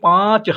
5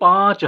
5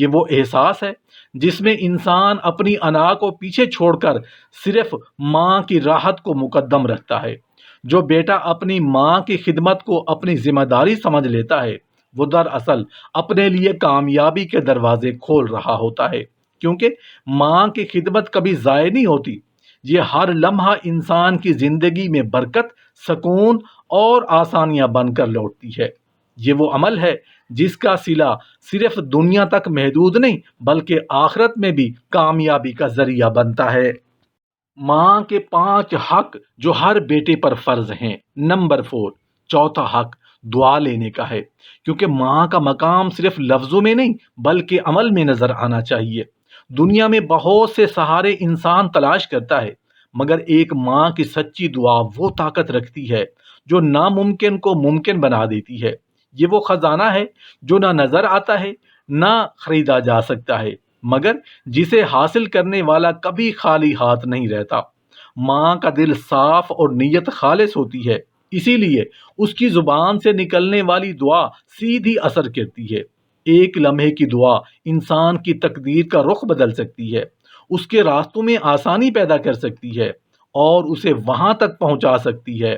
یہ وہ احساس ہے جس میں انسان اپنی انا کو پیچھے چھوڑ کر صرف ماں کی راحت کو مقدم رکھتا ہے۔ جو بیٹا اپنی ماں کی خدمت کو اپنی ذمہ داری سمجھ لیتا ہے، وہ دراصل اپنے لیے کامیابی کے دروازے کھول رہا ہوتا ہے، کیونکہ ماں کی خدمت کبھی ضائع نہیں ہوتی۔ یہ ہر لمحہ انسان کی زندگی میں برکت، سکون اور آسانیاں بن کر لوٹتی ہے۔ یہ وہ عمل ہے جس کا صلہ صرف دنیا تک محدود نہیں بلکہ آخرت میں بھی کامیابی کا ذریعہ بنتا ہے۔ ماں کے 5 حق جو ہر بیٹے پر فرض ہیں۔ نمبر 4، چوتھا حق دعا لینے کا ہے، کیونکہ ماں کا مقام صرف لفظوں میں نہیں بلکہ عمل میں نظر آنا چاہیے۔ دنیا میں بہت سے سہارے انسان تلاش کرتا ہے، مگر ایک ماں کی سچی دعا وہ طاقت رکھتی ہے جو ناممکن کو ممکن بنا دیتی ہے۔ یہ وہ خزانہ ہے جو نہ نظر آتا ہے نہ خریدا جا سکتا ہے، مگر جسے حاصل کرنے والا کبھی خالی ہاتھ نہیں رہتا۔ ماں کا دل صاف اور نیت خالص ہوتی ہے، اسی لیے اس کی زبان سے نکلنے والی دعا سیدھی اثر کرتی ہے۔ ایک لمحے کی دعا انسان کی تقدیر کا رخ بدل سکتی ہے، اس کے راستوں میں آسانی پیدا کر سکتی ہے اور اسے وہاں تک پہنچا سکتی ہے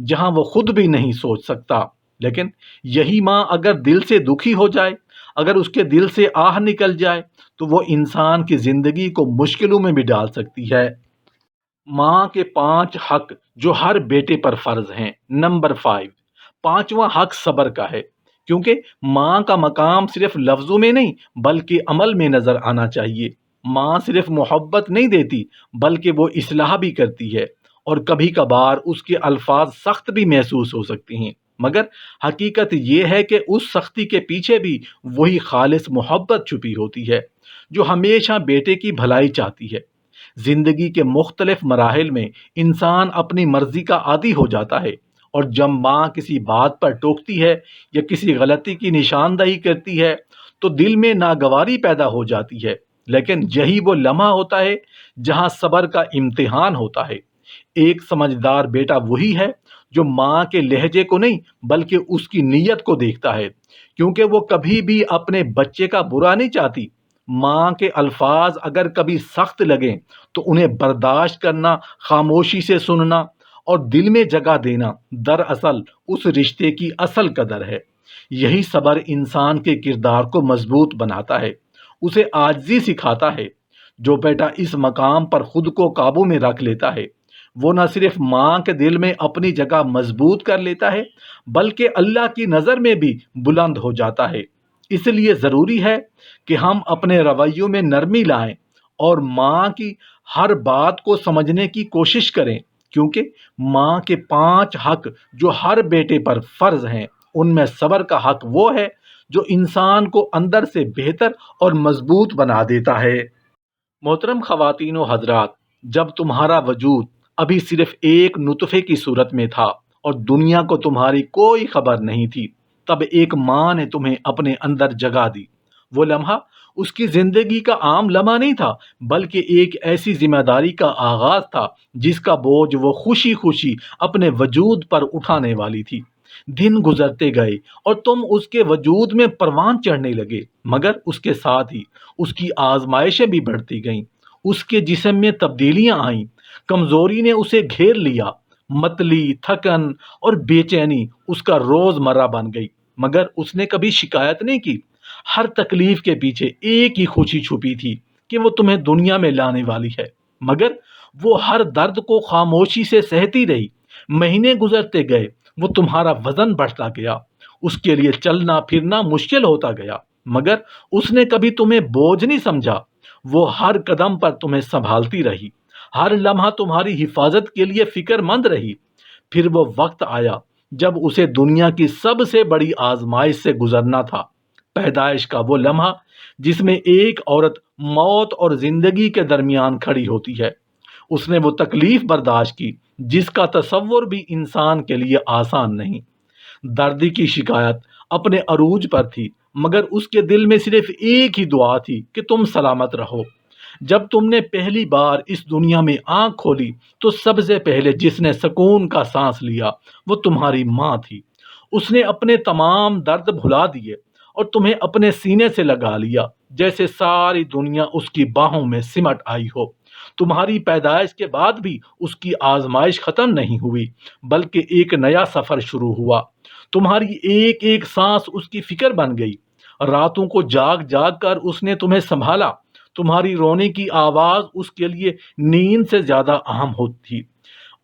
جہاں وہ خود بھی نہیں سوچ سکتا۔ لیکن یہی ماں اگر دل سے دکھی ہو جائے، اگر اس کے دل سے آہ نکل جائے، تو وہ انسان کی زندگی کو مشکلوں میں بھی ڈال سکتی ہے۔ ماں کے 5 حق جو ہر بیٹے پر فرض ہیں۔ نمبر 5، پانچواں حق صبر کا ہے، کیونکہ ماں کا مقام صرف لفظوں میں نہیں بلکہ عمل میں نظر آنا چاہیے۔ ماں صرف محبت نہیں دیتی بلکہ وہ اصلاح بھی کرتی ہے، اور کبھی کبھار اس کے الفاظ سخت بھی محسوس ہو سکتے ہیں، مگر حقیقت یہ ہے کہ اس سختی کے پیچھے بھی وہی خالص محبت چھپی ہوتی ہے جو ہمیشہ بیٹے کی بھلائی چاہتی ہے۔ زندگی کے مختلف مراحل میں انسان اپنی مرضی کا عادی ہو جاتا ہے، اور جب ماں کسی بات پر ٹوکتی ہے یا کسی غلطی کی نشاندہی کرتی ہے تو دل میں ناگواری پیدا ہو جاتی ہے، لیکن یہی وہ لمحہ ہوتا ہے جہاں صبر کا امتحان ہوتا ہے۔ ایک سمجھدار بیٹا وہی ہے جو ماں کے لہجے کو نہیں بلکہ اس کی نیت کو دیکھتا ہے، کیونکہ وہ کبھی بھی اپنے بچے کا برا نہیں چاہتی۔ ماں کے الفاظ اگر کبھی سخت لگیں تو انہیں برداشت کرنا، خاموشی سے سننا اور دل میں جگہ دینا دراصل اس رشتے کی اصل قدر ہے۔ یہی صبر انسان کے کردار کو مضبوط بناتا ہے، اسے عاجزی سکھاتا ہے۔ جو بیٹا اس مقام پر خود کو قابو میں رکھ لیتا ہے، وہ نہ صرف ماں کے دل میں اپنی جگہ مضبوط کر لیتا ہے بلکہ اللہ کی نظر میں بھی بلند ہو جاتا ہے۔ اس لیے ضروری ہے کہ ہم اپنے رویوں میں نرمی لائیں اور ماں کی ہر بات کو سمجھنے کی کوشش کریں، کیونکہ ماں کے 5 حق جو ہر بیٹے پر فرض ہیں، ان میں صبر کا حق وہ ہے جو انسان کو اندر سے بہتر اور مضبوط بنا دیتا ہے۔ محترم خواتین و حضرات، جب تمہارا وجود ابھی صرف ایک نطفے کی صورت میں تھا اور دنیا کو تمہاری کوئی خبر نہیں تھی، تب ایک ماں نے تمہیں اپنے اندر جگہ دی۔ وہ لمحہ اس کی زندگی کا عام لمحہ نہیں تھا بلکہ ایک ایسی ذمہ داری کا آغاز تھا جس کا بوجھ وہ خوشی خوشی اپنے وجود پر اٹھانے والی تھی۔ دن گزرتے گئے اور تم اس کے وجود میں پروان چڑھنے لگے، مگر اس کے ساتھ ہی اس کی آزمائشیں بھی بڑھتی گئیں۔ اس کے جسم میں تبدیلیاں آئیں، کمزوری نے اسے گھیر لیا، متلی، تھکن اور بے چینی اس کا روز مرہ بن گئی، مگر اس نے کبھی شکایت نہیں کی۔ ہر تکلیف کے پیچھے ایک ہی خوشی چھپی تھی کہ وہ تمہیں دنیا میں لانے والی ہے، مگر وہ ہر درد کو خاموشی سے سہتی رہی۔ مہینے گزرتے گئے، وہ تمہارا وزن بڑھتا گیا، اس کے لیے چلنا پھرنا مشکل ہوتا گیا، مگر اس نے کبھی تمہیں بوجھ نہیں سمجھا۔ وہ ہر قدم پر تمہیں سنبھالتی رہی، ہر لمحہ تمہاری حفاظت کے لیے فکر مند رہی۔ پھر وہ وقت آیا جب اسے دنیا کی سب سے بڑی آزمائش سے گزرنا تھا، پیدائش کا وہ لمحہ جس میں ایک عورت موت اور زندگی کے درمیان کھڑی ہوتی ہے۔ اس نے وہ تکلیف برداشت کی جس کا تصور بھی انسان کے لیے آسان نہیں۔ درد کی شکایت اپنے عروج پر تھی، مگر اس کے دل میں صرف ایک ہی دعا تھی کہ تم سلامت رہو۔ جب تم نے پہلی بار اس دنیا میں آنکھ کھولی تو سب سے پہلے جس نے سکون کا سانس لیا وہ تمہاری ماں تھی۔ اس نے اپنے تمام درد بھلا دیے اور تمہیں اپنے سینے سے لگا لیا۔ جیسے ساری دنیا اس کی باہوں میں سمٹ آئی ہو۔ تمہاری پیدائش کے بعد بھی اس کی آزمائش ختم نہیں ہوئی، بلکہ ایک نیا سفر شروع ہوا۔ تمہاری ایک ایک سانس اس کی فکر بن گئی۔ راتوں کو جاگ جاگ کر اس نے تمہیں سنبھالا۔ تمہاری رونے کی آواز اس کے لیے نیند سے زیادہ اہم ہوتی۔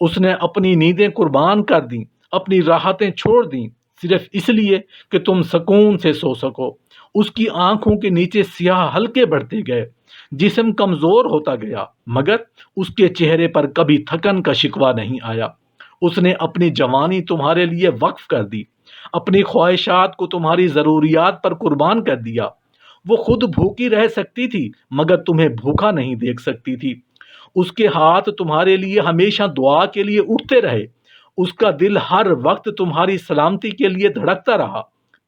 اس نے اپنی نیندیں قربان کر دیں، اپنی راحتیں چھوڑ دیں، صرف اس لیے کہ تم سکون سے سو سکو۔ اس کی آنکھوں کے نیچے سیاہ حلقے بڑھتے گئے، جسم کمزور ہوتا گیا، مگر اس کے چہرے پر کبھی تھکن کا شکوہ نہیں آیا۔ اس نے اپنی جوانی تمہارے لیے وقف کر دی، اپنی خواہشات کو تمہاری ضروریات پر قربان کر دیا۔ وہ خود بھوکی رہ سکتی تھی، مگر تمہیں بھوکا نہیں دیکھ سکتی تھی۔ اس کے ہاتھ تمہارے لیے ہمیشہ دعا کے لیے اٹھتے رہے، اس کا دل ہر وقت تمہاری سلامتی کے لیے دھڑکتا رہا۔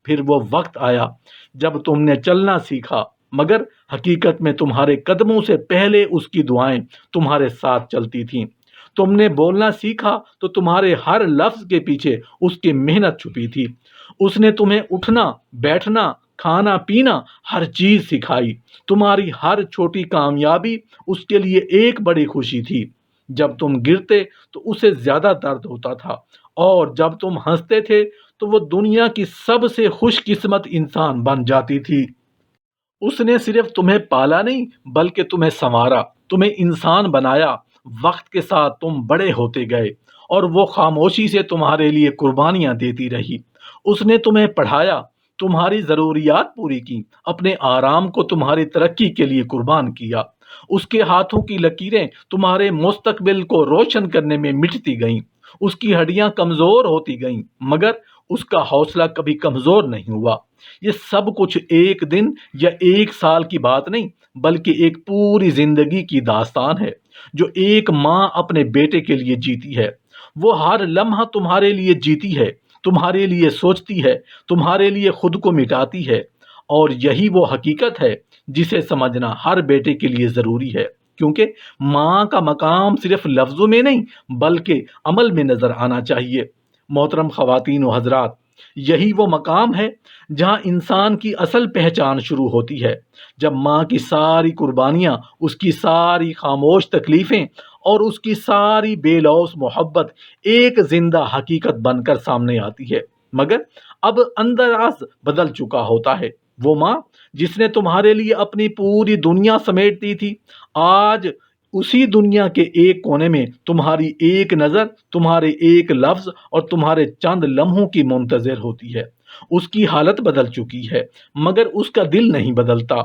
پھر وہ وقت آیا جب تم نے چلنا سیکھا، مگر حقیقت میں تمہارے قدموں سے پہلے اس کی دعائیں تمہارے ساتھ چلتی تھیں۔ تم نے بولنا سیکھا تو تمہارے ہر لفظ کے پیچھے اس کی محنت چھپی تھی۔ اس نے تمہیں اٹھنا، بیٹھنا، کھانا پینا، ہر چیز سکھائی۔ تمہاری ہر چھوٹی کامیابی اس کے لیے ایک بڑی خوشی تھی۔ جب تم گرتے تو اسے زیادہ درد ہوتا تھا، اور جب تم ہنستے تھے تو وہ دنیا کی سب سے خوش قسمت انسان بن جاتی تھی۔ اس نے صرف تمہیں پالا نہیں، بلکہ تمہیں سنوارا، تمہیں انسان بنایا۔ وقت کے ساتھ تم بڑے ہوتے گئے، اور وہ خاموشی سے تمہارے لیے قربانیاں دیتی رہی۔ اس نے تمہیں پڑھایا، تمہاری ضروریات پوری کی، اپنے آرام کو تمہاری ترقی کے لیے قربان کیا۔ اس کے ہاتھوں کی لکیریں تمہارے مستقبل کو روشن کرنے میں مٹتی گئیں۔ اس کی ہڈیاں کمزور ہوتی گئیں، مگر اس کا حوصلہ کبھی کمزور نہیں ہوا۔ یہ سب کچھ ایک دن یا ایک سال کی بات نہیں، بلکہ ایک پوری زندگی کی داستان ہے جو ایک ماں اپنے بیٹے کے لیے جیتی ہے۔ وہ ہر لمحہ تمہارے لیے جیتی ہے، تمہارے لیے سوچتی ہے، تمہارے لیے خود کو مٹاتی ہے۔ اور یہی وہ حقیقت ہے جسے سمجھنا ہر بیٹے کے لیے ضروری ہے، کیونکہ ماں کا مقام صرف لفظوں میں نہیں بلکہ عمل میں نظر آنا چاہیے۔ محترم خواتین و حضرات، یہی وہ مقام ہے جہاں انسان کی اصل پہچان شروع ہوتی ہے، جب ماں کی ساری قربانیاں، اس کی ساری خاموش تکلیفیں اور اس کی ساری بے لوث محبت ایک زندہ حقیقت بن کر سامنے آتی ہے۔ مگر اب اندراز بدل چکا ہوتا ہے۔ وہ ماں جس نے تمہارے لیے اپنی پوری دنیا سمیٹ دی تھی، آج اسی دنیا کے ایک کونے میں تمہاری ایک نظر، تمہارے ایک لفظ اور تمہارے چند لمحوں کی منتظر ہوتی ہے۔ اس کی حالت بدل چکی ہے، مگر اس کا دل نہیں بدلتا۔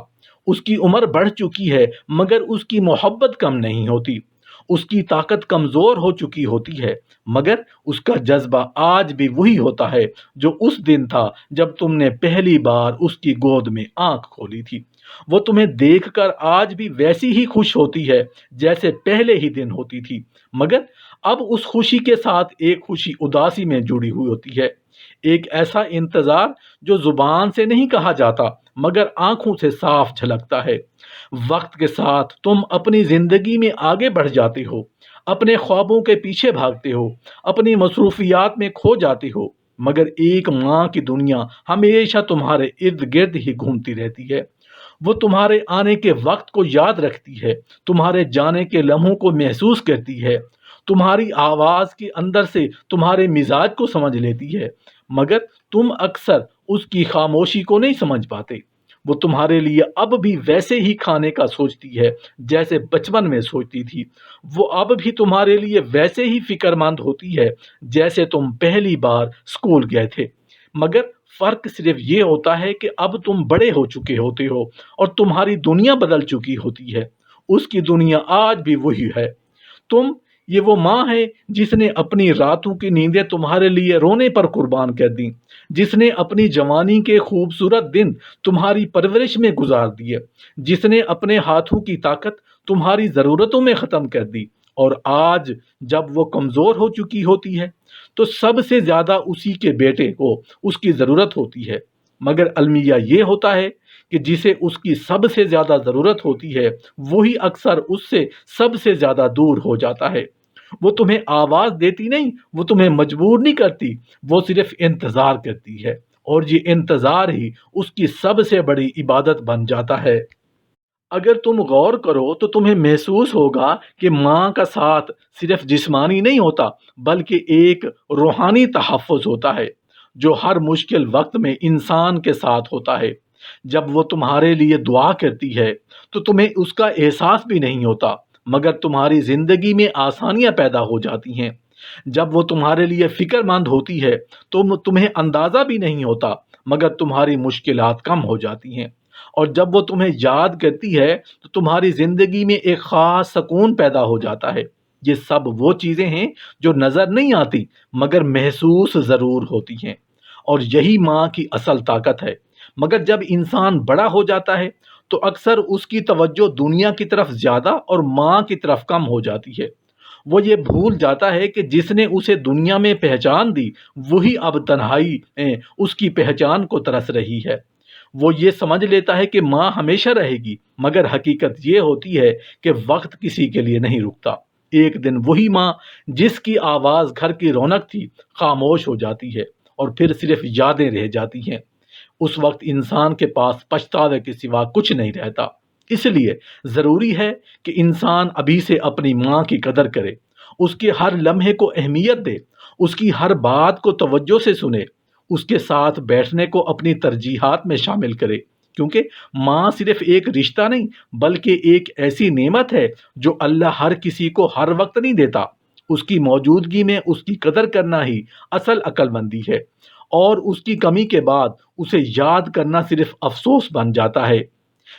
اس کی عمر بڑھ چکی ہے، مگر اس کی محبت کم نہیں ہوتی۔ اس کی طاقت کمزور ہو چکی ہوتی ہے، مگر اس کا جذبہ آج بھی وہی ہوتا ہے جو اس دن تھا جب تم نے پہلی بار اس کی گود میں آنکھ کھولی تھی۔ وہ تمہیں دیکھ کر آج بھی ویسی ہی خوش ہوتی ہے جیسے پہلے ہی دن ہوتی تھی، مگر اب اس خوشی کے ساتھ ایک خوشی اداسی میں جڑی ہوئی ہوتی ہے، ایک ایسا انتظار جو زبان سے نہیں کہا جاتا مگر آنکھوں سے صاف جھلکتا ہے۔ وقت کے ساتھ تم اپنی زندگی میں آگے بڑھ جاتے ہو، اپنے خوابوں کے پیچھے بھاگتے ہو، اپنی مصروفیات میں کھو جاتے ہو، مگر ایک ماں کی دنیا ہمیشہ تمہارے ارد گرد ہی گھومتی رہتی ہے۔ وہ تمہارے آنے کے وقت کو یاد رکھتی ہے، تمہارے جانے کے لمحوں کو محسوس کرتی ہے، تمہاری آواز کے اندر سے تمہارے مزاج کو سمجھ لیتی ہے، مگر تم اکثر اس کی خاموشی کو نہیں سمجھ پاتے۔ وہ تمہارے لیے اب بھی ویسے ہی کھانے کا سوچتی ہے جیسے بچپن میں سوچتی تھی۔ وہ اب بھی تمہارے لیے ویسے ہی فکر مند ہوتی ہے جیسے تم پہلی بار اسکول گئے تھے، مگر فرق صرف یہ ہوتا ہے کہ اب تم بڑے ہو چکے ہوتے ہو اور تمہاری دنیا بدل چکی ہوتی ہے۔ اس کی دنیا آج بھی وہی ہے۔ تم، یہ وہ ماں ہے جس نے اپنی راتوں کی نیندیں تمہارے لیے رونے پر قربان کر دیں، جس نے اپنی جوانی کے خوبصورت دن تمہاری پرورش میں گزار دیے، جس نے اپنے ہاتھوں کی طاقت تمہاری ضرورتوں میں ختم کر دی، اور آج جب وہ کمزور ہو چکی ہوتی ہے تو سب سے زیادہ اسی کے بیٹے کو اس کی ضرورت ہوتی ہے۔ مگر المیہ یہ ہوتا ہے کہ جسے اس کی سب سے زیادہ ضرورت ہوتی ہے وہی اکثر اس سے سب سے زیادہ دور ہو جاتا ہے۔ وہ تمہیں آواز دیتی نہیں، وہ تمہیں مجبور نہیں کرتی، وہ صرف انتظار کرتی ہے۔ اور یہ انتظار ہی اس کی سب سے بڑی عبادت بن جاتا ہے۔ اگر تم غور کرو تو تمہیں محسوس ہوگا کہ ماں کا ساتھ صرف جسمانی نہیں ہوتا، بلکہ ایک روحانی تحفظ ہوتا ہے جو ہر مشکل وقت میں انسان کے ساتھ ہوتا ہے۔ جب وہ تمہارے لیے دعا کرتی ہے تو تمہیں اس کا احساس بھی نہیں ہوتا، مگر تمہاری زندگی میں آسانیاں پیدا ہو جاتی ہیں۔ جب وہ تمہارے لیے فکر مند ہوتی ہے تو تمہیں اندازہ بھی نہیں ہوتا، مگر تمہاری مشکلات کم ہو جاتی ہیں۔ اور جب وہ تمہیں یاد کرتی ہے تو تمہاری زندگی میں ایک خاص سکون پیدا ہو جاتا ہے۔ یہ سب وہ چیزیں ہیں جو نظر نہیں آتی مگر محسوس ضرور ہوتی ہیں، اور یہی ماں کی اصل طاقت ہے۔ مگر جب انسان بڑا ہو جاتا ہے تو اکثر اس کی توجہ دنیا کی طرف زیادہ اور ماں کی طرف کم ہو جاتی ہے۔ وہ یہ بھول جاتا ہے کہ جس نے اسے دنیا میں پہچان دی وہی اب تنہائی میں اس کی پہچان کو ترس رہی ہے۔ وہ یہ سمجھ لیتا ہے کہ ماں ہمیشہ رہے گی، مگر حقیقت یہ ہوتی ہے کہ وقت کسی کے لیے نہیں رکتا۔ ایک دن وہی ماں جس کی آواز گھر کی رونق تھی خاموش ہو جاتی ہے، اور پھر صرف یادیں رہ جاتی ہیں۔ اس وقت انسان کے پاس پچھتاوے کے سوا کچھ نہیں رہتا۔ اس لیے ضروری ہے کہ انسان ابھی سے اپنی ماں کی قدر کرے، اس کے ہر لمحے کو اہمیت دے، اس کی ہر بات کو توجہ سے سنے، اس کے ساتھ بیٹھنے کو اپنی ترجیحات میں شامل کرے، کیونکہ ماں صرف ایک رشتہ نہیں بلکہ ایک ایسی نعمت ہے جو اللہ ہر کسی کو ہر وقت نہیں دیتا۔ اس کی موجودگی میں اس کی قدر کرنا ہی اصل عقل مندی ہے، اور اس کی کمی کے بعد اسے یاد کرنا صرف افسوس بن جاتا ہے۔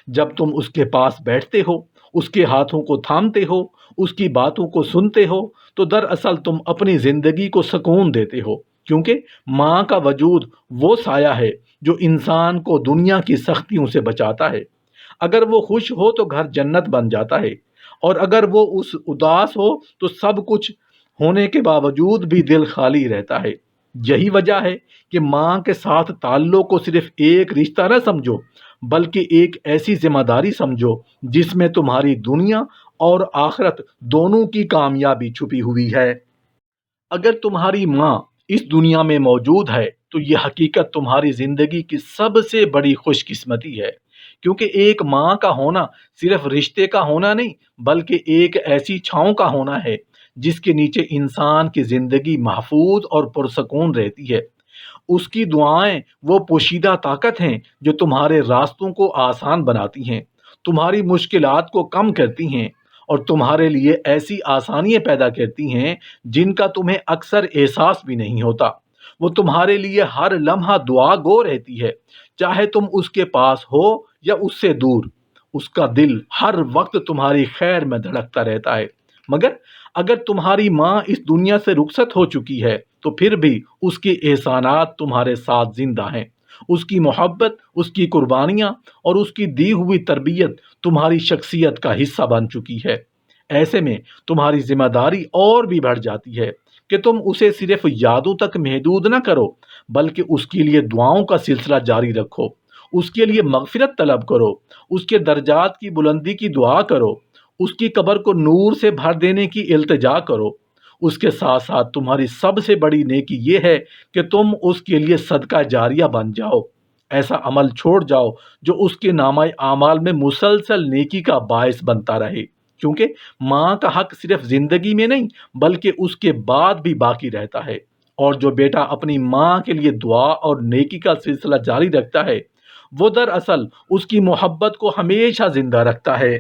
جب تم اس کے پاس بیٹھتے ہو، اس کے ہاتھوں کو تھامتے ہو، اس کی باتوں کو سنتے ہو، تو دراصل تم اپنی زندگی کو سکون دیتے ہو، کیونکہ ماں کا وجود وہ سایہ ہے جو انسان کو دنیا کی سختیوں سے بچاتا ہے۔ اگر وہ خوش ہو تو گھر جنت بن جاتا ہے، اور اگر وہ اداس ہو تو سب کچھ ہونے کے باوجود بھی دل خالی رہتا ہے۔ یہی وجہ ہے کہ ماں کے ساتھ تعلق کو صرف ایک رشتہ نہ سمجھو، بلکہ ایک ایسی ذمہ داری سمجھو جس میں تمہاری دنیا اور آخرت دونوں کی کامیابی چھپی ہوئی ہے۔ اگر تمہاری ماں اس دنیا میں موجود ہے تو یہ حقیقت تمہاری زندگی کی سب سے بڑی خوش قسمتی ہے، کیونکہ ایک ماں کا ہونا صرف رشتے کا ہونا نہیں بلکہ ایک ایسی چھاؤں کا ہونا ہے جس کے نیچے انسان کی زندگی محفوظ اور پرسکون رہتی ہے۔ اس کی دعائیں وہ پوشیدہ طاقت ہیں جو تمہارے راستوں کو آسان بناتی ہیں، تمہاری مشکلات کو کم کرتی ہیں، اور تمہارے لیے ایسی آسانیاں پیدا کرتی ہیں جن کا تمہیں اکثر احساس بھی نہیں ہوتا۔ وہ تمہارے لیے ہر لمحہ دعا گو رہتی ہے، چاہے تم اس کے پاس ہو یا اس سے دور۔ اس کا دل ہر وقت تمہاری خیر میں دھڑکتا رہتا ہے۔ مگر اگر تمہاری ماں اس دنیا سے رخصت ہو چکی ہے تو پھر بھی اس کے احسانات تمہارے ساتھ زندہ ہیں۔ اس کی محبت، اس کی قربانیاں اور اس کی دی ہوئی تربیت تمہاری شخصیت کا حصہ بن چکی ہے۔ ایسے میں تمہاری ذمہ داری اور بھی بڑھ جاتی ہے کہ تم اسے صرف یادوں تک محدود نہ کرو، بلکہ اس کے لیے دعاؤں کا سلسلہ جاری رکھو، اس کے لیے مغفرت طلب کرو، اس کے درجات کی بلندی کی دعا کرو، اس کی قبر کو نور سے بھر دینے کی التجا کرو۔ اس کے ساتھ ساتھ تمہاری سب سے بڑی نیکی یہ ہے کہ تم اس کے لیے صدقہ جاریہ بن جاؤ، ایسا عمل چھوڑ جاؤ جو اس کے نامہ اعمال میں مسلسل نیکی کا باعث بنتا رہے، کیونکہ ماں کا حق صرف زندگی میں نہیں بلکہ اس کے بعد بھی باقی رہتا ہے۔ اور جو بیٹا اپنی ماں کے لیے دعا اور نیکی کا سلسلہ جاری رکھتا ہے وہ دراصل اس کی محبت کو ہمیشہ زندہ رکھتا ہے۔